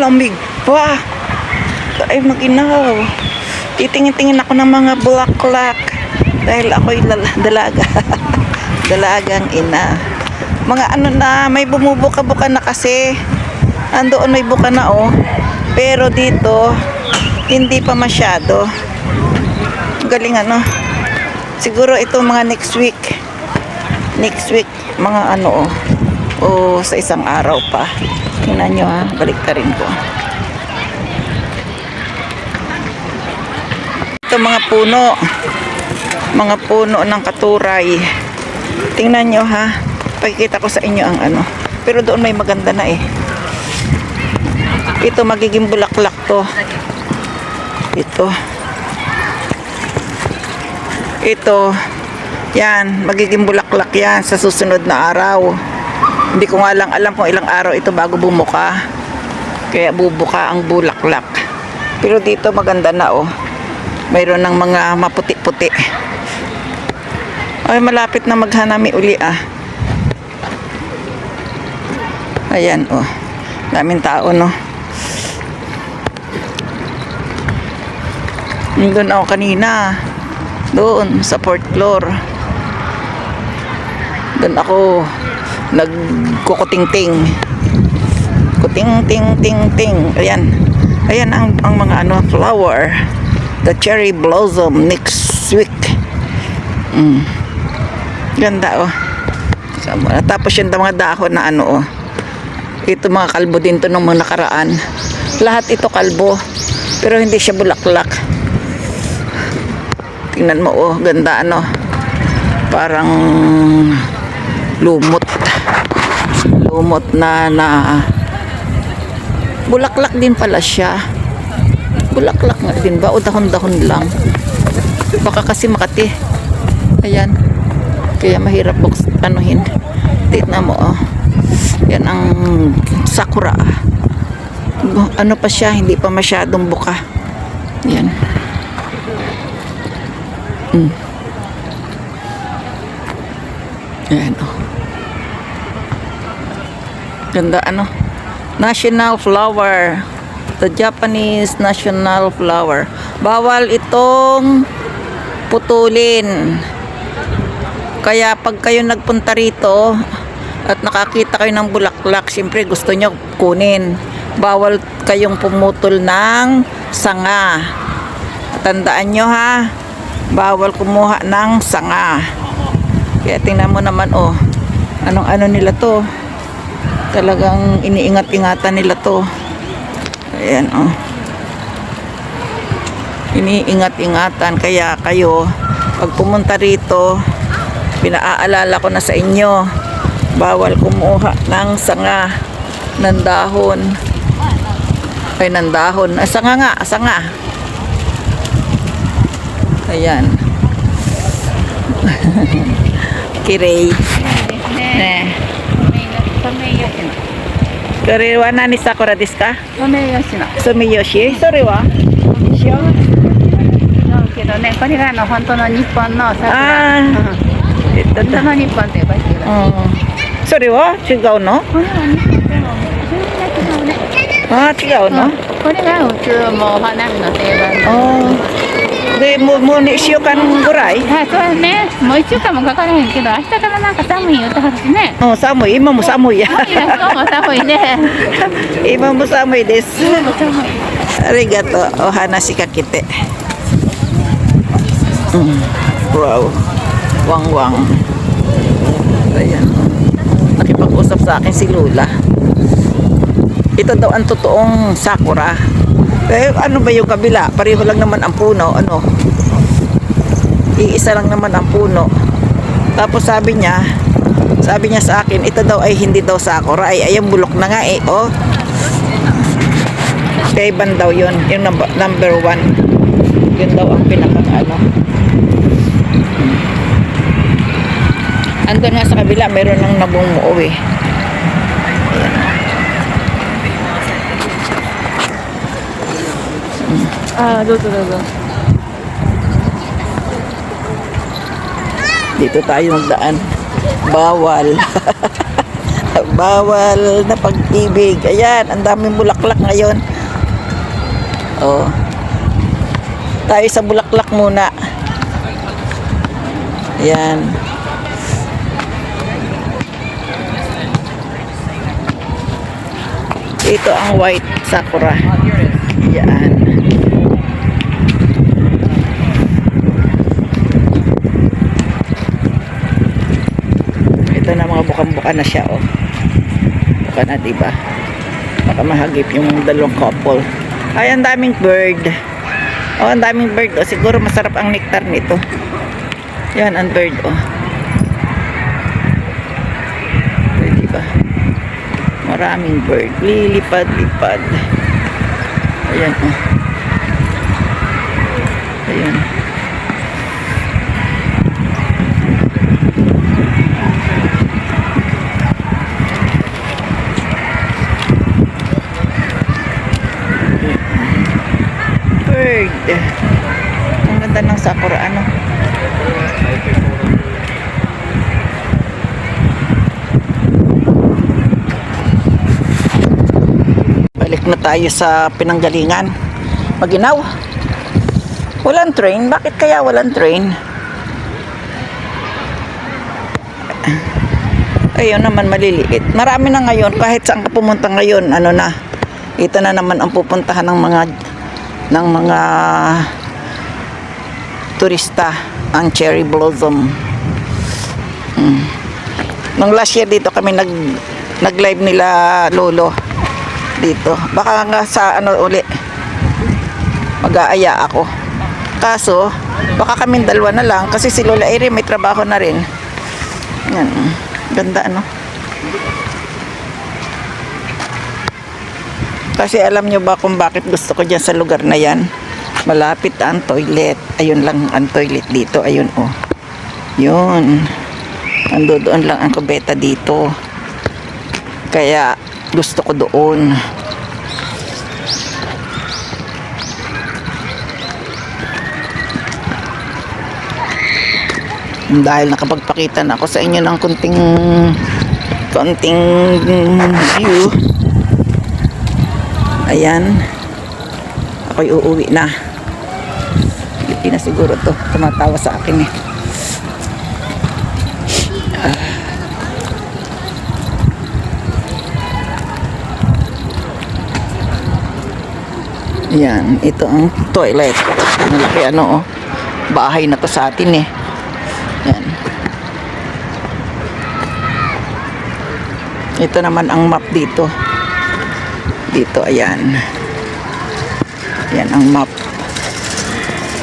lamig pa. Ay, mag-inaw. Titingin-tingin ako ng mga bulaklak. Dahil ako'y dalaga. Dalagang ina. Mga ano na, may bumubuka-buka na kasi. Andoon may buka na oh. Pero dito, hindi pa masyado. Galing ano. Siguro ito mga next week. Next week, mga ano oh. O sa isang araw pa. Tingnan nyo ha, balik ka rin ko. Ito mga puno. Mga puno ng katuray. Tingnan nyo ha. Pakikita ko sa inyo ang ano. Pero doon may maganda na eh. Ito magiging bulaklak to. Ito. Ito. Yan. Magiging bulaklak yan sa susunod na araw. Hindi ko nga lang alam kung ilang araw ito bago bumuka. Kaya bubuka ang bulaklak. Pero dito maganda na oh. Mayroon ng mga maputi-puti. Ay, malapit na maghanami uli ah. Ayan oh. Daming tao no. Doon ako kanina. Doon sa fourth floor. Doon ako nagkukuting-ting. Kuting-ting-ting-ting. Ayan. Ayan ang mga ano, flower. The cherry blossom next week. Ganda oh. Tapos yung mga dahon na ano oh. Ito mga kalbo din to nung mga nakaraan. Lahat ito kalbo. Pero hindi siya bulaklak. Tingnan mo oh, ganda ano. Parang lumot. Lumot na bulaklak din pala siya. Bulaklak nga din ba o dahon-dahon lang? Baka kasi Makati. Ayan. Kaya mahirap anuhin. Tignan mo oh. Yan ang sakura. Ano pa siya, hindi pa masyadong buka. Yan. Ayan oh. Ganda ano. National flower. The Japanese national flower. Bawal itong putulin. Kaya pag kayo nagpunta rito at nakakita kayo ng bulaklak, siyempre gusto nyo kunin. Bawal kayong pumutol ng sanga. Tandaan nyo ha. Bawal kumuha ng sanga. Kaya tingnan mo naman oh. Anong nila to. Talagang iniingat-ingatan nila to. Ayan oh. Iniingat-ingatan. Kaya kayo pag pumunta rito, pinaaalala ko na sa inyo, bawal kumuha ng sanga ng dahon. Ay ng dahon. Sanga nga, sanga. Ayan. Kirei. Ne. Kore wa nani sakura desu ka? Someyoshi no. Someyoshi? Sore wa? Shio? No, kedo ne, kore ga hontou no Nippon no sakura. Hontou no Nippon te yobashiteる。それは違うの？ああ、違うの？これが普通もう花見の定番の。でもう2週間ぐらい？はい、そうね。もう1週間もかからへんけど、明日からなんか寒い言うてはるしね。寒い。今も寒いや。今も寒いね。今も寒いです。今も寒い。ありがとう。お話しかけて。Wow. Wang-wang. Ayan. Nakipag-usap sa akin si Lola. Ito daw ang totoong sakura. Eh, ano ba yung kabila? Pareho lang naman ang puno. Ano? Iisa lang naman ang puno. Tapos sabi niya sa akin, ito daw ay hindi daw sakura. Ay, ayang bulok na nga eh. Oh. Kaiban daw yun. Yung number 1. Yun daw ang pinakang ano. Andun nga sa kabila, mayroon ng nabumuo eh. Ah, dodo. Dito tayo magdaan. Bawal. Bawal na pag-ibig. Ayan, ang daming bulaklak ngayon. Oh. Tayo sa bulaklak muna. Ayan. Ito ang white sakura. Ayan. Ito na mga bukang-buka na siya, oh. Buka na, diba? Baka mahagip yung dalawang couple. Ay, ang daming bird. Oh, ang daming bird, oh. Siguro masarap ang nectar nito. Yan, ang bird, oh. Ay, diba? Maraming bird. Lilipad-lipad. Ayan, oh. Ayan. Bird. Ang ganda ng sakura, ano? Balik na tayo sa pinanggalingan. Maginaw. Walang train. Bakit kaya walang train? Ayun naman, maliliit. Marami na ngayon. Kahit saan ka pumunta ngayon, ano na. Ito na naman ang pupuntahan ng mga turista, ang cherry blossom. Nung last year dito kami nag-live nila lolo dito. Baka nga sa ano uli mag-aaya ako. Kaso baka kaming dalawa na lang kasi si Lola Eri may trabaho na rin. Yan. Ganda, ano? Kasi alam nyo ba kung bakit gusto ko dyan sa lugar na yan? Malapit ang toilet. Ayun lang ang toilet dito. Ayun, oh. Yun. Ando doon lang ang kubeta dito. Kaya gusto ko doon. Dahil nakapagpakita na ako sa inyo ng konting view. Ayan. Ako'y uuwi na. Hindi na siguro to. Tumatawa sa akin, eh. Ayan. Ito ang toilet. Malaki, ano, oh. Bahay na to sa atin, eh. Ayan. Ito naman ang map dito. Dito, ayan. Yan ang map.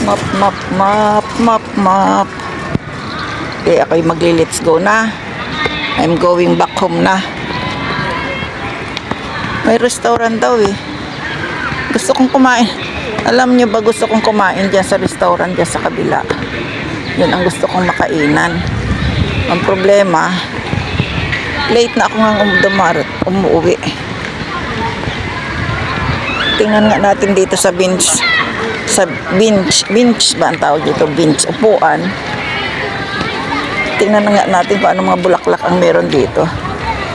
Map. Okay, ako'y magli-let's go na. I'm going back home na. May restaurant daw, eh. Gusto kong kumain. Alam nyo ba, gusto kong kumain dyan sa restaurant dyan sa kabila. Yan ang gusto kong makainan. Ang problema, late na ako nga umuwi. Tingnan nga natin dito sa bench. Sa bench ba ang tawag dito? Bench, upuan. Tingnan nga natin kung ano mga bulaklak ang meron dito.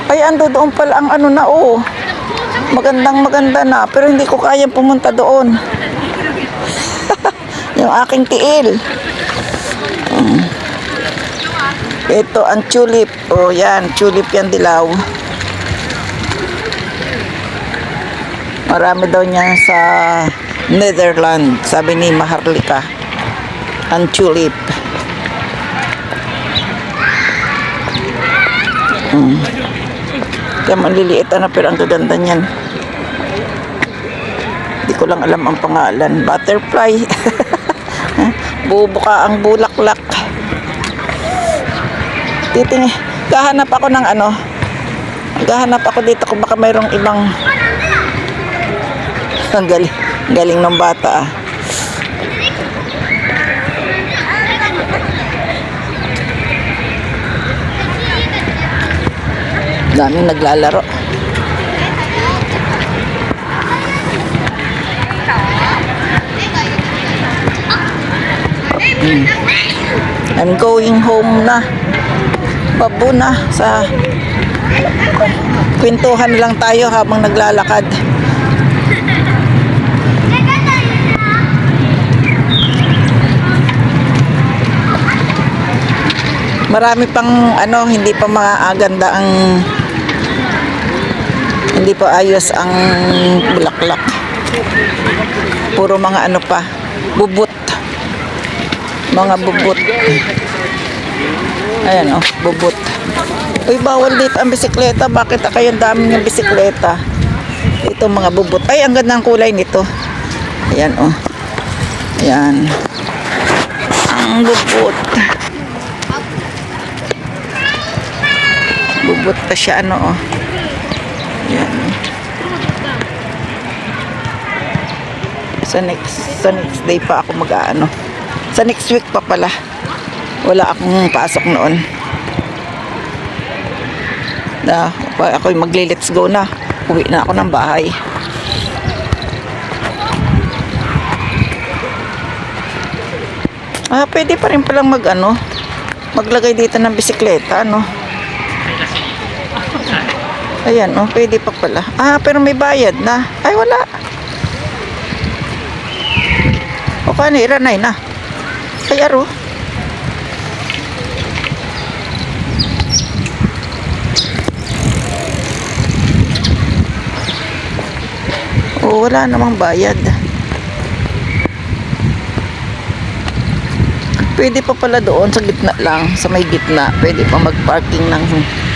Ay, ando doon pala ang ano na, oh. Maganda na. Pero hindi ko kayang pumunta doon. Yung aking tiil. Ito ang tulip. Oh, yan. Tulip yan, dilaw. Marami daw niya sa Netherlands. Sabi ni Maharlika. Ang tulip. Kaya maliliit na pero ang gaganda niyan. Hindi ko lang alam ang pangalan. Butterfly. Bubuka ang bulaklak. Gahanap ako ng ano. Gahanap ako dito kung baka mayroong ibang. Ang galing ng bata, ah. Daming naglalaro. I'm going home na. Babo na sa Kwentuhan lang tayo habang naglalakad. Marami pang ano, hindi pa maganda ang hindi pa ayos ang bulaklak. Puro mga ano pa, bubot. Mga bubot. Ayan oh, bubot. Uy, bawal dito ang bisikleta. Bakit kayong dami ng bisikleta? Ito mga bubot. Ay, ang ganda ng kulay nito. Ayan oh. Ayan. Ang bubot. Bubot pa siya ano oh. Ayan. Sa next day pa ako mag-aano. Sa next week pa pala. Wala akong pasok noon. Na, ako'y magli-let's go na. Uwi na ako ng bahay. Pwede pa rin palang mag-ano. Maglagay dito ng bisikleta, no? Ayan, oh, pwede pa pala. Pero may bayad na. Ay, wala. O, paano? Iranay na. Ay, aro. O, wala namang bayad. Pwede pa pala doon sa gitna lang. Sa may gitna. Pwede pa mag-parking ng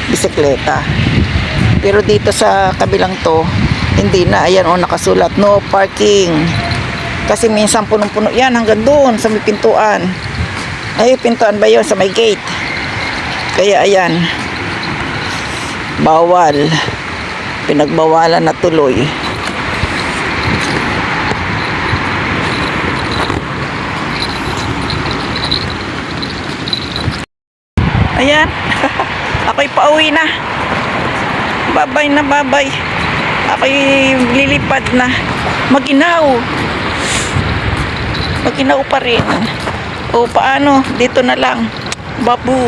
bisikleta. Pero dito sa kabilang to, hindi na. Ayan o, nakasulat, no parking. Kasi minsan punong-puno yan hanggang doon sa may pintuan. Ay, pintuan ba yun? Sa may gate. Kaya ayan, bawal. Pinagbawalan na tuloy. Ayan. Ako'y pauwi na. Babay na babay. Ako'y lilipad na. Maginaw. Maginaw pa rin. O paano? Dito na lang. Babu.